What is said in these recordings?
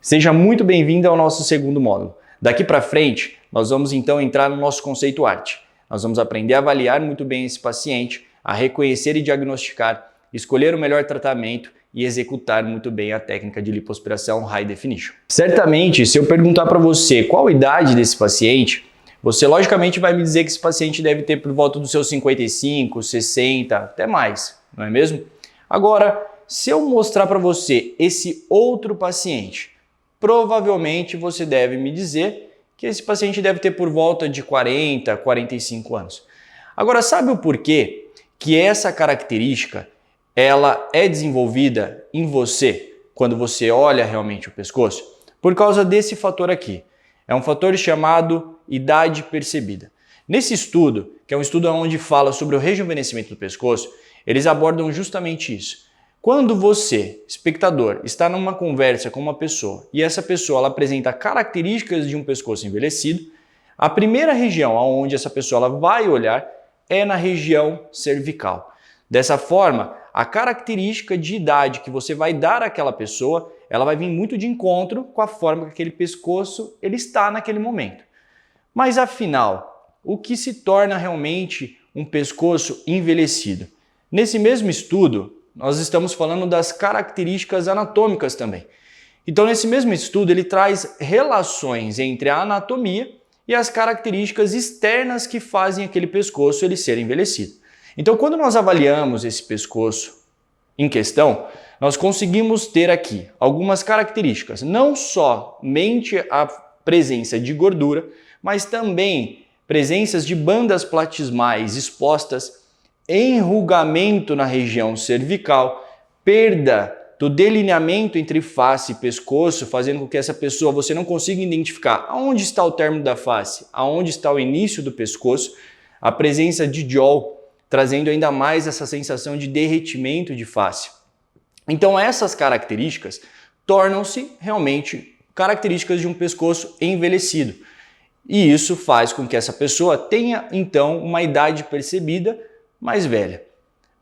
Seja muito bem-vindo ao nosso segundo módulo. Daqui para frente, nós vamos então entrar no nosso conceito arte. Nós vamos aprender a avaliar muito bem esse paciente, a reconhecer e diagnosticar, escolher o melhor tratamento e executar muito bem a técnica de lipoaspiração High Definition. Certamente, se eu perguntar para você qual a idade desse paciente, você logicamente vai me dizer que esse paciente deve ter por volta dos seus 55, 60, até mais, não é mesmo? Agora, se eu mostrar para você esse outro paciente, provavelmente você deve me dizer que esse paciente deve ter por volta de 40, 45 anos. Agora, sabe o porquê que essa característica ela é desenvolvida em você quando você olha realmente o pescoço? Por causa desse fator aqui. É um fator chamado idade percebida. Nesse estudo, que é um estudo onde fala sobre o rejuvenescimento do pescoço, eles abordam justamente isso. Quando você, espectador, está numa conversa com uma pessoa e essa pessoa ela apresenta características de um pescoço envelhecido, a primeira região aonde essa pessoa ela vai olhar é na região cervical. Dessa forma, a característica de idade que você vai dar àquela pessoa, ela vai vir muito de encontro com a forma que aquele pescoço ele está naquele momento. Mas afinal, o que se torna realmente um pescoço envelhecido? Nesse mesmo estudo, nós estamos falando das características anatômicas também. Então, nesse mesmo estudo, ele traz relações entre a anatomia e as características externas que fazem aquele pescoço ele ser envelhecido. Então, quando nós avaliamos esse pescoço em questão, nós conseguimos ter aqui algumas características, não somente a presença de gordura, mas também presenças de bandas platismais expostas, enrugamento na região cervical, perda do delineamento entre face e pescoço, fazendo com que essa pessoa você não consiga identificar aonde está o término da face, aonde está o início do pescoço, a presença de jaw, trazendo ainda mais essa sensação de derretimento de face. Então essas características tornam-se realmente características de um pescoço envelhecido. E isso faz com que essa pessoa tenha então uma idade percebida mais velha.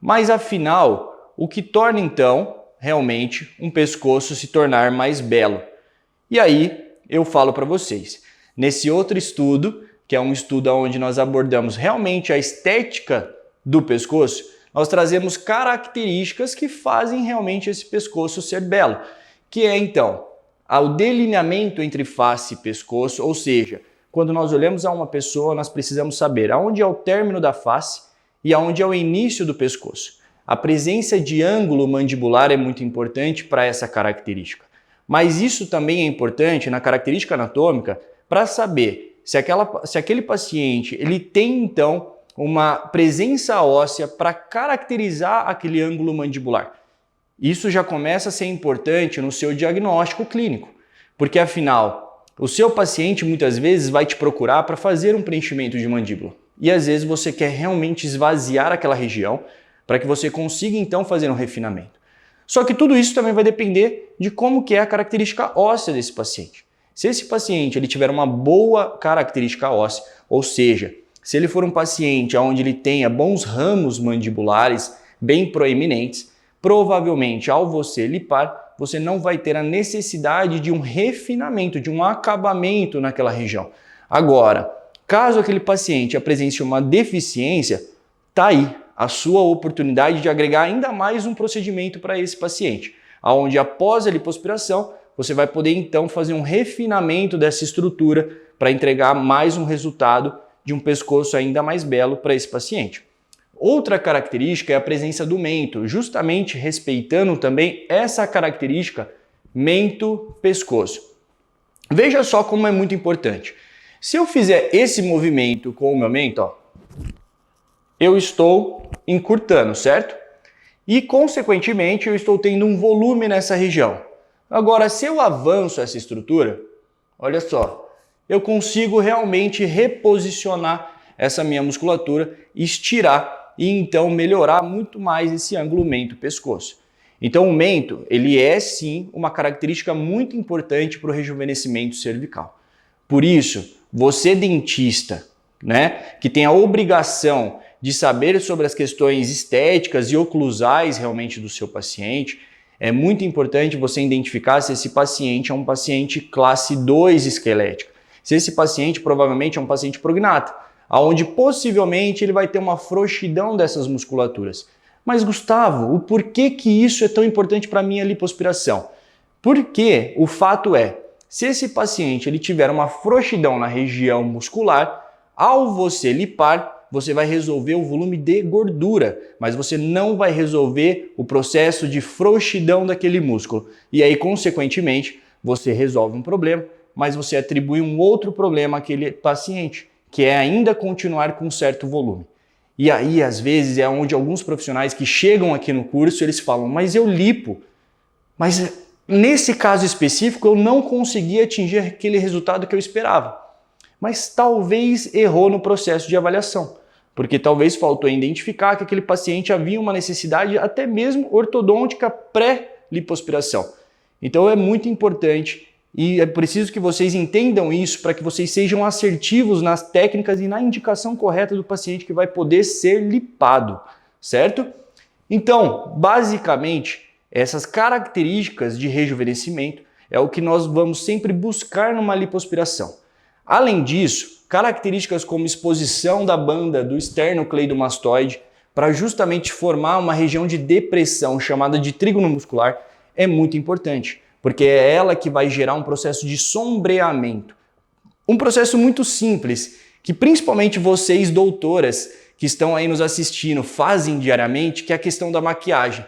Mas afinal, o que torna então realmente um pescoço se tornar mais belo? E aí eu falo para vocês, nesse outro estudo, que é um estudo onde nós abordamos realmente a estética do pescoço, nós trazemos características que fazem realmente esse pescoço ser belo, que é então o delineamento entre face e pescoço, ou seja, quando nós olhamos a uma pessoa, nós precisamos saber aonde é o término da face e aonde é o início do pescoço. A presença de ângulo mandibular é muito importante para essa característica. Mas isso também é importante na característica anatômica para saber se aquele paciente ele tem então uma presença óssea para caracterizar aquele ângulo mandibular. Isso já começa a ser importante no seu diagnóstico clínico, porque afinal, o seu paciente muitas vezes vai te procurar para fazer um preenchimento de mandíbula. E às vezes você quer realmente esvaziar aquela região para que você consiga então fazer um refinamento. Só que tudo isso também vai depender de como que é a característica óssea desse paciente. Se esse paciente ele tiver uma boa característica óssea, ou seja, se ele for um paciente onde ele tenha bons ramos mandibulares bem proeminentes, provavelmente ao você lipar, você não vai ter a necessidade de um refinamento, de um acabamento naquela região. Agora, caso aquele paciente apresente uma deficiência, tá aí a sua oportunidade de agregar ainda mais um procedimento para esse paciente, onde após a lipoaspiração, você vai poder então fazer um refinamento dessa estrutura para entregar mais um resultado de um pescoço ainda mais belo para esse paciente. Outra característica é a presença do mento, justamente respeitando também essa característica mento-pescoço. Veja só como é muito importante. Se eu fizer esse movimento com o meu mento, ó, eu estou encurtando, certo? E, consequentemente, eu estou tendo um volume nessa região. Agora, se eu avanço essa estrutura, olha só, eu consigo realmente reposicionar essa minha musculatura, estirar e então melhorar muito mais esse ângulo mento-pescoço. Então o mento, ele é sim uma característica muito importante para o rejuvenescimento cervical. Por isso, você dentista, que tem a obrigação de saber sobre as questões estéticas e oclusais realmente do seu paciente, É muito importante você identificar se esse paciente é um paciente classe 2 esquelética. Se esse paciente provavelmente é um paciente prognata, onde possivelmente ele vai ter uma frouxidão dessas musculaturas. Mas Gustavo, o porquê que isso é tão importante para a minha lipoaspiração? Porque o fato é, se esse paciente ele tiver uma frouxidão na região muscular, ao você lipar, você vai resolver o volume de gordura, mas você não vai resolver o processo de frouxidão daquele músculo. E aí, consequentemente, você resolve um problema, mas você atribui um outro problema àquele paciente, que é ainda continuar com um certo volume. E aí, às vezes, é onde alguns profissionais que chegam aqui no curso, eles falam, mas eu lipo, mas nesse caso específico eu não consegui atingir aquele resultado que eu esperava. Mas talvez errou no processo de avaliação, porque talvez faltou identificar que aquele paciente havia uma necessidade até mesmo ortodôntica pré-lipoaspiração. Então é muito importante e é preciso que vocês entendam isso para que vocês sejam assertivos nas técnicas e na indicação correta do paciente que vai poder ser lipado, certo? Então, basicamente, essas características de rejuvenescimento é o que nós vamos sempre buscar numa lipoaspiração. Além disso, características como exposição da banda do esternocleidomastoide para justamente formar uma região de depressão chamada de trígono muscular é muito importante, porque é ela que vai gerar um processo de sombreamento. Um processo muito simples, que principalmente vocês, doutoras, que estão aí nos assistindo, fazem diariamente, que é a questão da maquiagem.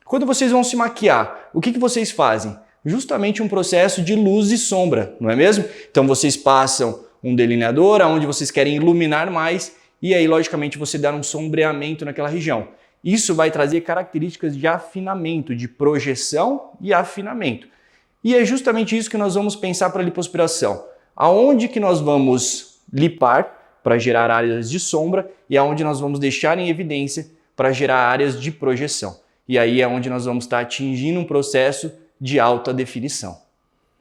Quando vocês vão se maquiar, o que vocês fazem? Justamente um processo de luz e sombra, não é mesmo? Então vocês passam um delineador onde vocês querem iluminar mais e aí, logicamente, você dá um sombreamento naquela região. Isso vai trazer características de afinamento, de projeção e afinamento. E é justamente isso que nós vamos pensar para a lipoaspiração. Aonde que nós vamos lipar para gerar áreas de sombra e aonde nós vamos deixar em evidência para gerar áreas de projeção. E aí é onde nós vamos estar atingindo um processo de alta definição.